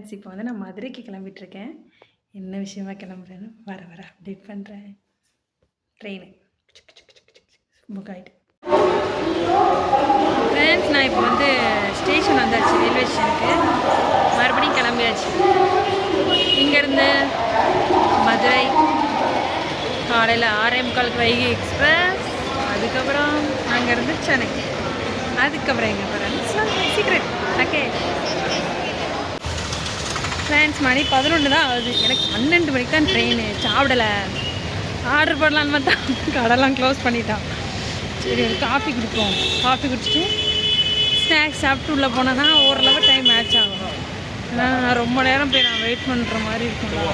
Friends, இப்போ வந்து நான் மதுரைக்கு கிளம்பிட்டுருக்கேன். என்ன விஷயமா கிளம்புறேன்னு வர அப்டேட் பண்ணுறேன். ட்ரெயின் புக் ஆகிட்டு ஃப்ரெண்ட்ஸ், நான் இப்போ வந்து ஸ்டேஷன் வந்தாச்சு, ரயில்வே ஸ்டேஷனுக்கு. மறுபடியும் கிளம்பியாச்சு. இங்கேருந்து மதுரை காலையில் 6:45 வைகை எக்ஸ்பிரஸ். அதுக்கப்புறம் அங்கேருந்து சென்னை. அதுக்கப்புறம் எங்கே போகிறேன்னு சீக்ரெட். ஓகே ஃப்ரெண்ட்ஸ், மணி 11 தான் ஆகுது. எனக்கு 12 மணிக்கு தான் ட்ரெயின். சாப்பிடலை. ஆர்டர் பண்ணலான்னு பார்த்தா கடைலாம் க்ளோஸ் பண்ணிட்டான். சரி, ஒரு காஃபி குடிப்போம். காஃபி குடிச்சிட்டு ஸ்நாக்ஸ் சாப்பிட்டு உள்ளே போனேன்னா ஓரளவு டைம் மேட்ச் ஆகும். ஏன்னா நான் ரொம்ப நேரம் போய் நான் வெயிட் பண்ணுற மாதிரி இருக்கும்ல,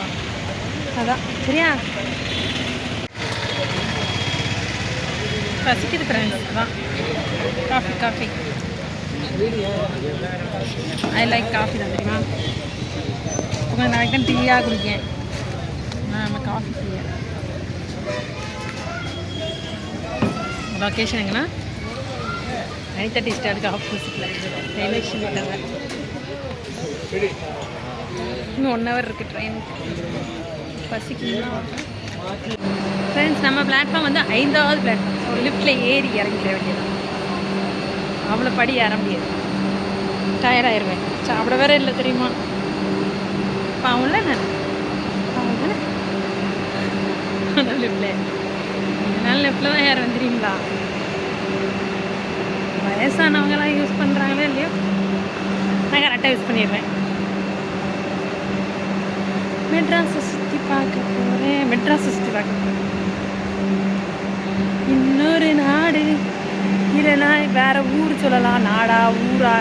அதான். சரியா, பசிக்குது ஃப்ரெண்ட்ஸ். அதான் காஃபி ஐ லைக் காஃபி தான், தெரியுமா? கொஞ்சம் நாளைக்கு தான் டீயாக குடிக்கேன். நம்ம காஃபி டீயா. லொக்கேஷன் எங்கன்னா அனிதா டீ ஸ்டாலுக்கு ஆப்போசிட்டில் ரயில்வே ஸ்டேஷன். இன்னும் 1 ஹவர் இருக்குது ட்ரெயின். பசிக்குதுன்னா ஃப்ரெண்ட்ஸ், நம்ம பிளாட்ஃபார்ம் வந்து 5வது பிளாட்ஃபார்ம். ஸோ லிஃப்ட்டில் ஏறி இறங்கிட வேண்டியதான். அவ்வளோ படி ஏற முடியாது, டயர்டாயிருவேன். சாப்பிட வேற இல்லை, தெரியுமா? பாவம்ல நான். பாவம் தானே. லெஃப்டில் தான் யார் வந்துடுறீங்களா? வயசானவங்களாம் யூஸ் பண்ணுறாங்களே இல்லையோ, நான் கரெக்டாக யூஸ் பண்ணிடுவேன். மெட்ராஸை சுற்றி பார்க்க போகிறேன். இன்னொரு நாடு இல்லைன்னா வேற ஊர் சொல்லலாம். நாடா ஊரா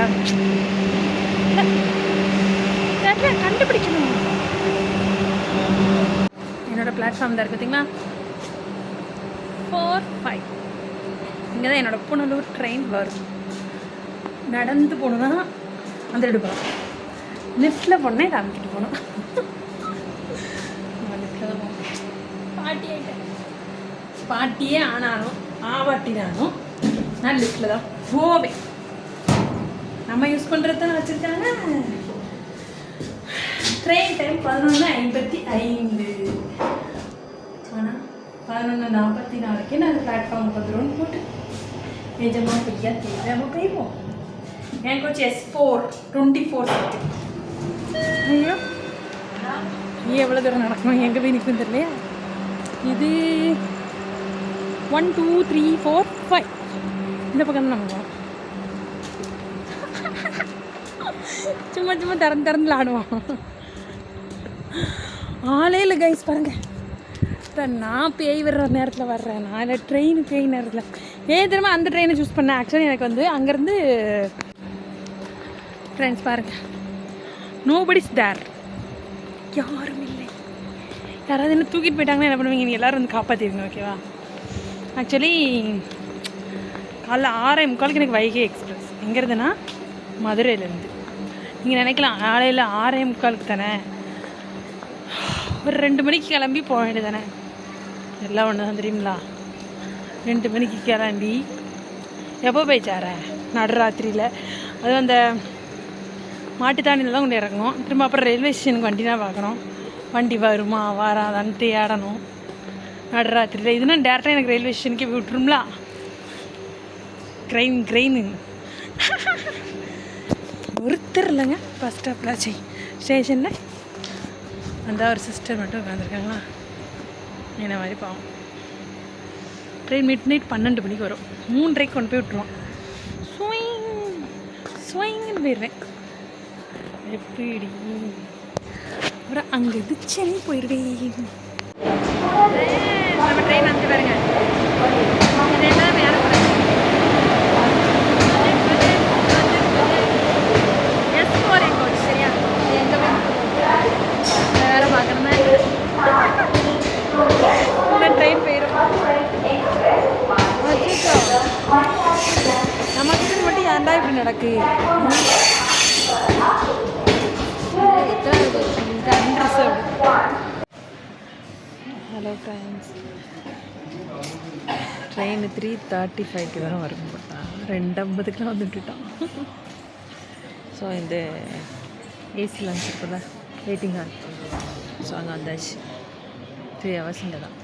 கண்டுபிடிக்கணும். என்னோட பிளாட்ஃபார்ம் தான் இருக்குது, பார்த்தீங்களா? 4-5. இங்கே தான் என்னோட புனலூர் ட்ரெயின் வரும். நடந்து போகணுன்னா அந்த எடுப்போம். லிஃப்டில் போனேன் காமிக்கிட்டு போகணும். லிஃப்டில் தான் போகணும். பாட்டியே ஆனாலும் ஆவாட்டினாலும் நான் லிஃப்டில் தான் போவேன். நம்ம யூஸ் பண்ணுறது தானே வச்சுருக்காங்க. Train time 11:55. ஆனால் 11:44 நான் பிளாட்ஃபார்முக்கு வந்துடும்னு போட்டு நிஜமாக பொய்யா தெரியாமல் போயிடுவோம். எனக்கு வச்சு S4 24 சீட்டு. ஐயோ, நீ எவ்வளோ தூரம் நடக்கணும், எங்கே போய் நிற்கும் தெரியலையா? இது 1 2 3 4 5. இந்த பக்கம் தான் நம்ம போகணும். சும்மா திறந்து விளாடுவோம். ஆளே இல்லை கைஸ், பாருங்க. நான் பேய் வர்ற நேரத்தில் வர்றேன். நான் இல்லை ட்ரெயின் பேய் நேரத்தில் திரும்ப அந்த ட்ரெயினை சூஸ் பண்ணேன். ஆக்சுவலி எனக்கு வந்து அங்கேருந்து ஃப்ரெண்ட்ஸ் பாருங்கள், நோபடிஸ் தேர், யாரும் இல்லை. யாராவது என்ன தூக்கிட்டு போயிட்டாங்கன்னா என்ன பண்ணுவீங்க? நீங்கள் எல்லோரும் வந்து காப்பாற்றிடுங்க, ஓகேவா? ஆக்சுவலி காலைல 6:45 எனக்கு வைகை எக்ஸ்பிரஸ். எங்கேருந்துன்னா மதுரையிலேருந்து. நீங்கள் நினைக்கலாம் காலையில் 6:45 தானே, ஒரு 2 மணிக்கு கிளம்பி போக வேண்டியது தானே. எல்லாம் ஒன்று தான், தெரியுங்களா? 2 மணிக்கு கிளம்பி எப்போ போய் சேரேன்? நடுராத்திரியில். அதுவும் அந்த மாட்டுத்தாண்டியில் தான் கொண்டு இறங்கணும். திரும்ப அப்புறம் ரயில்வே ஸ்டேஷனுக்கு வண்டி தான் பார்க்கணும். வண்டி வருமா வராதான்னு தேடணும் நடுராத்திரியில். இதுனா டேரெக்டாக எனக்கு ரயில்வே ஸ்டேஷனுக்கே விட்டுரும்லா. க்ரெயின் ஒருத்தர் இல்லைங்க பஸ் ஸ்டாப்பில் ஸ்டேஷனில். அந்த ஒரு சிஸ்டர் மட்டும் உட்காந்துருக்காங்களா, என்ன மாதிரி பாவம். ட்ரெயின் மிட் 12 மணிக்கு வரும். 3:30 கொண்டு போய் விட்டுருவோம். ஸ்வைங்கன்னு போயிடுவேன். எப்படி அப்புறம் அங்கே இது சென்னை போயிடுவேன். நம்ம ட்ரெயின் வந்து பாருங்க, இதெல்லாம் வேறு S4 எங்கே வச்சு, சரியா? எங்கே வேலை பார்க்கணும்னா ட்ரெயின் போயிடும். நமக்கு மட்டும் ஏன்டா இப்படி நடக்கு? ஹலோ ஃப்ரெண்ட்ஸ், ட்ரெயின் 3:35 தான் வரும் போட்டான். 2:50 வந்துட்டுட்டான். ஸோ இந்த ஏசி லான்ச் இருக்குல்ல வெயிட்டிங் ஹால். ஸோ அங்கே வந்தாச்சு. 3 hours இங்கே தான்.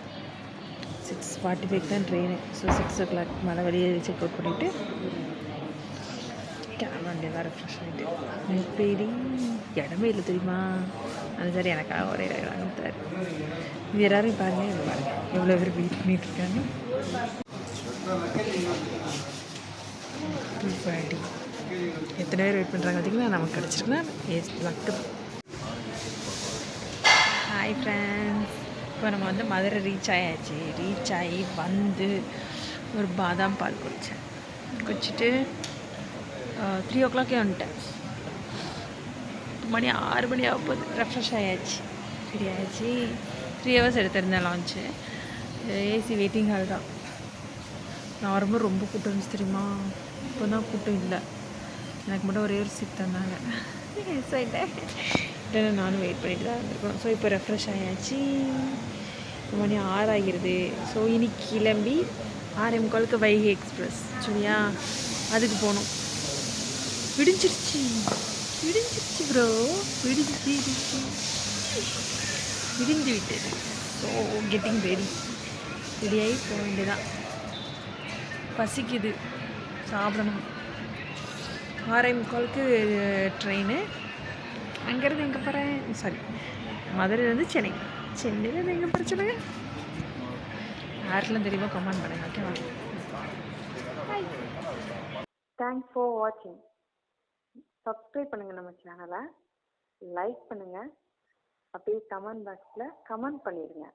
6:45 தான் ட்ரெயின். ஸோ 6 o'clock மேலே வெளியே செக் அவுட் பண்ணிவிட்டு கிளம்ப வேண்டியதாக ரெஃப்ரெஷ் ஆகிட்டு. எப்படி இடமே இல்லை தெரியுமா? அது சரி எனக்காக ஒரே வாங்கிட்டார். இது எல்லாரும் பாருங்கள், இது பாருங்கள் எவ்வளோ பேர் வெயிட் பண்ணிகிட்ருக்காங்க. 2:40 எத்தனை பேர் வெயிட் பண்ணுறாங்க பார்த்திங்கன்னா. நமக்கு கிடச்சிருக்குன்னா லக்கு. ஹாய் ஃப்ரெண்ட்ஸ், இப்போ நம்ம வந்து மதுரை ரீச் ஆயாச்சு. ரீச் ஆகி வந்து ஒரு பாதாம் பால் குடிச்சிட்டு 3 o'clock வந்துட்டேன். மணி 6 மணி ஆக போகுது. ரெஃப்ரெஷ் ஆயாச்சு, ரெடி ஆயாச்சு. 3 hours எடுத்திருந்தேன் லான்ச்சு. ஏசி வெயிட்டிங் ஹால் தான். நார்மலாக ரொம்ப கூட்டம் இருந்துச்சு தெரியுமா? இப்போ தான் கூட்டம் இல்லை. எனக்கு மட்டும் ஒரே ஒரு சீட் தந்தாங்க. மிஸ் ஆகிட்டேன். இல்லைன்னா நானும் வெயிட் பண்ணிட்டு தான் இருந்திருக்கணும். ஸோ இப்போ ரெஃப்ரெஷ் ஆயாச்சு. மணி 6 ஆகிடுது. ஸோ இன்னைக்கு கிளம்பி 6:45 வைகை எக்ஸ்பிரஸ் சரியா, அதுக்கு போகணும். விடிஞ்சிருச்சு ப்ரோ, விடிஞ்சு விட்டது. ஸோ கெட்டிங் ரெடியாகி போக வேண்டியதான். பசிக்குது, சாப்பிடணும். 6:45 ட்ரெயின். அங்கேருந்து எங்கே போகிறேன்? சாரி, மதுரையிலேருந்து சென்னையிலேருந்து எங்கே போகிற சொல்லுங்க. யாருக்கெல்லாம் தெரியுமா கமெண்ட் பண்ணுங்க. ஓகேவா? தேங்க்ஸ் ஃபார் வாட்சிங். சப்ஸ்கிரைப் பண்ணுங்கள் நம்ம சேனலை, லைக் பண்ணுங்கள், அப்படியே கமெண்ட் பாக்ஸில் கமெண்ட் பண்ணிடுங்க.